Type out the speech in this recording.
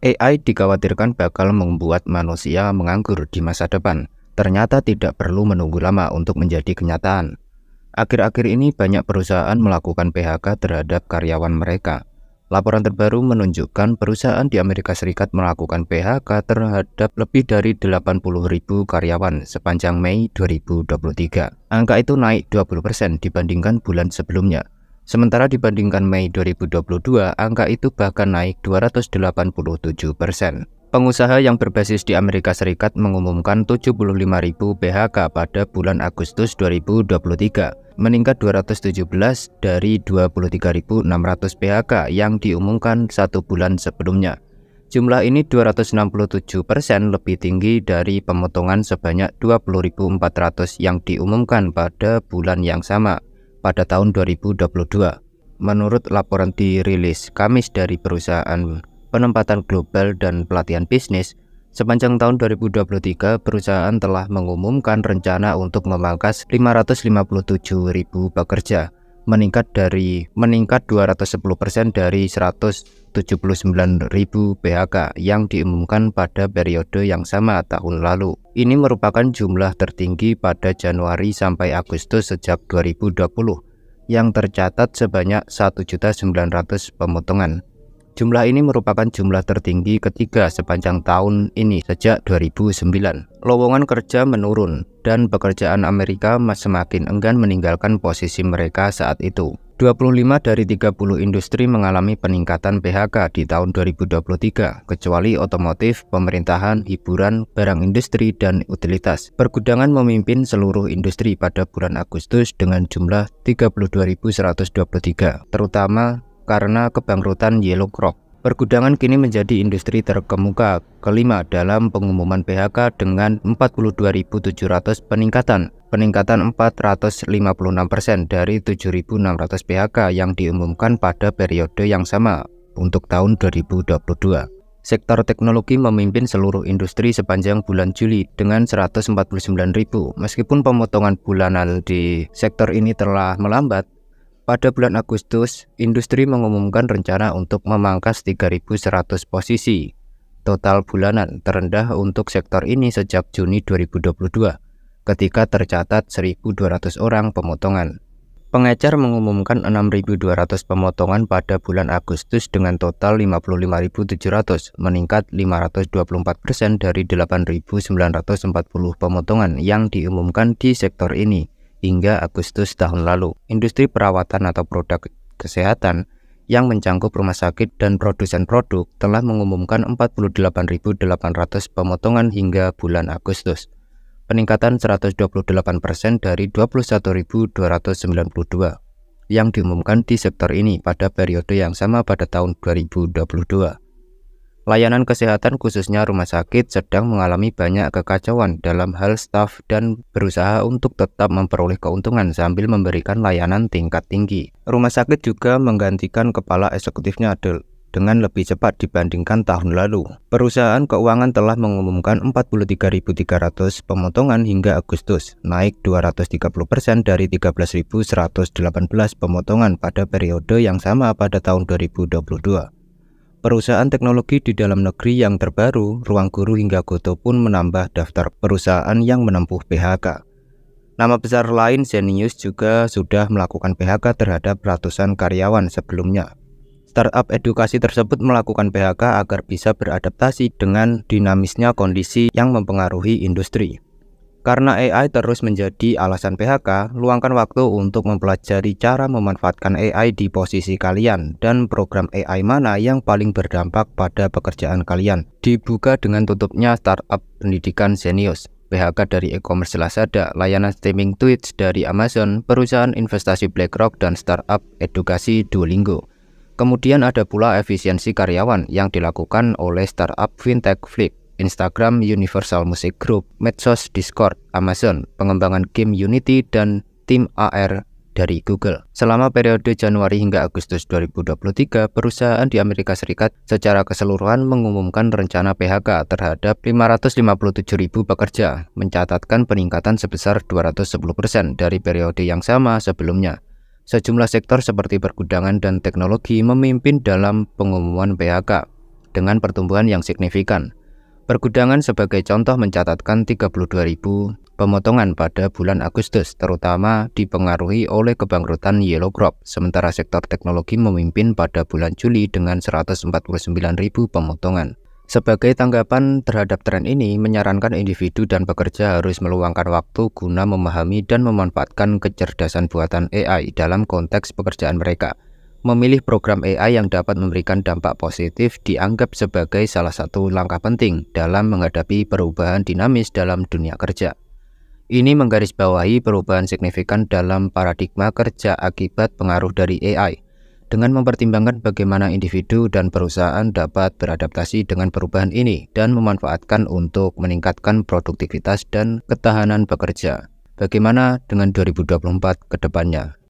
AI dikhawatirkan bakal membuat manusia menganggur di masa depan. Ternyata tidak perlu menunggu lama untuk menjadi kenyataan. Akhir-akhir ini banyak perusahaan melakukan PHK terhadap karyawan mereka. Laporan terbaru menunjukkan perusahaan di Amerika Serikat melakukan PHK terhadap lebih dari 80.000 karyawan sepanjang Mei 2023. Angka itu naik 20% dibandingkan bulan sebelumnya. Sementara dibandingkan Mei 2022, angka itu bahkan naik 287%. Pengusaha yang berbasis di Amerika Serikat mengumumkan 75.000 PHK pada bulan Agustus 2023, meningkat 217 dari 23.600 PHK yang diumumkan satu bulan sebelumnya. Jumlah ini 267% lebih tinggi dari pemotongan sebanyak 20.400 yang diumumkan pada bulan yang sama pada tahun 2022. Menurut laporan dirilis Kamis dari perusahaan penempatan global dan pelatihan bisnis, sepanjang tahun 2023 perusahaan telah mengumumkan rencana untuk memangkas 557.000 pekerja, meningkat 210% dari 179.000 PHK yang diumumkan pada periode yang sama tahun lalu. Ini merupakan jumlah tertinggi pada Januari sampai Agustus sejak 2020 yang tercatat sebanyak 1.900.000 pemotongan. Jumlah ini merupakan jumlah tertinggi ketiga sepanjang tahun ini sejak 2009. Lowongan kerja menurun dan pekerjaan Amerika semakin enggan meninggalkan posisi mereka saat itu. 25 dari 30 industri mengalami peningkatan PHK di tahun 2023, kecuali otomotif, pemerintahan, hiburan, barang industri, dan utilitas. Pergudangan memimpin seluruh industri pada bulan Agustus dengan jumlah 32.123, terutama karena kebangkrutan Yellow Croc. Pergudangan kini menjadi industri terkemuka kelima dalam pengumuman PHK dengan 42.700 peningkatan 456% dari 7.600 PHK yang diumumkan pada periode yang sama untuk tahun 2022. Sektor teknologi memimpin seluruh industri sepanjang bulan Juli dengan 149.000. Meskipun pemotongan bulanan di sektor ini telah melambat, pada bulan Agustus, industri mengumumkan rencana untuk memangkas 3.100 posisi. Total bulanan terendah untuk sektor ini sejak Juni 2022, ketika tercatat 1.200 orang pemotongan. Pengecer mengumumkan 6.200 pemotongan pada bulan Agustus dengan total 55.700, meningkat 524% dari 8.940 pemotongan yang diumumkan di sektor ini hingga Agustus tahun lalu. Industri perawatan atau produk kesehatan yang mencangkup rumah sakit dan produsen produk telah mengumumkan 48.800 pemotongan hingga bulan Agustus, peningkatan 128% dari 21.292 yang diumumkan di sektor ini pada periode yang sama pada tahun 2022. Layanan kesehatan khususnya rumah sakit sedang mengalami banyak kekacauan dalam hal staf dan berusaha untuk tetap memperoleh keuntungan sambil memberikan layanan tingkat tinggi. Rumah sakit juga menggantikan kepala eksekutifnya dengan lebih cepat dibandingkan tahun lalu. Perusahaan keuangan telah mengumumkan 43.300 pemotongan hingga Agustus, naik 230% dari 13.118 pemotongan pada periode yang sama pada tahun 2022. Perusahaan teknologi di dalam negeri yang terbaru, Ruang Guru hingga Goto pun menambah daftar perusahaan yang menempuh PHK. Nama besar lain Zenius juga sudah melakukan PHK terhadap ratusan karyawan sebelumnya. Startup edukasi tersebut melakukan PHK agar bisa beradaptasi dengan dinamisnya kondisi yang mempengaruhi industri. Karena AI terus menjadi alasan PHK, luangkan waktu untuk mempelajari cara memanfaatkan AI di posisi kalian dan program AI mana yang paling berdampak pada pekerjaan kalian. Dibuka dengan tutupnya startup pendidikan Zenius, PHK dari e-commerce Lazada, layanan streaming Twitch dari Amazon, perusahaan investasi BlackRock, dan startup edukasi Duolingo. Kemudian ada pula efisiensi karyawan yang dilakukan oleh startup fintech Flip, Instagram, Universal Music Group, Medsos, Discord, Amazon, pengembangan game Unity, dan tim AR dari Google. Selama periode Januari hingga Agustus 2023, perusahaan di Amerika Serikat secara keseluruhan mengumumkan rencana PHK terhadap 557.000 pekerja, mencatatkan peningkatan sebesar 210% dari periode yang sama sebelumnya. Sejumlah sektor seperti pergudangan dan teknologi memimpin dalam pengumuman PHK. dengan pertumbuhan yang signifikan. Pergudangan sebagai contoh mencatatkan 32.000 pemotongan pada bulan Agustus, terutama dipengaruhi oleh kebangkrutan Yellow Crop, sementara sektor teknologi memimpin pada bulan Juli dengan 149.000 pemotongan. Sebagai tanggapan terhadap tren ini, menyarankan individu dan pekerja harus meluangkan waktu guna memahami dan memanfaatkan kecerdasan buatan AI dalam konteks pekerjaan mereka. Memilih program AI yang dapat memberikan dampak positif dianggap sebagai salah satu langkah penting dalam menghadapi perubahan dinamis dalam dunia kerja. Ini menggarisbawahi perubahan signifikan dalam paradigma kerja akibat pengaruh dari AI. Dengan mempertimbangkan bagaimana individu dan perusahaan dapat beradaptasi dengan perubahan ini dan memanfaatkan untuk meningkatkan produktivitas dan ketahanan pekerja. Bagaimana dengan 2024 ke depannya?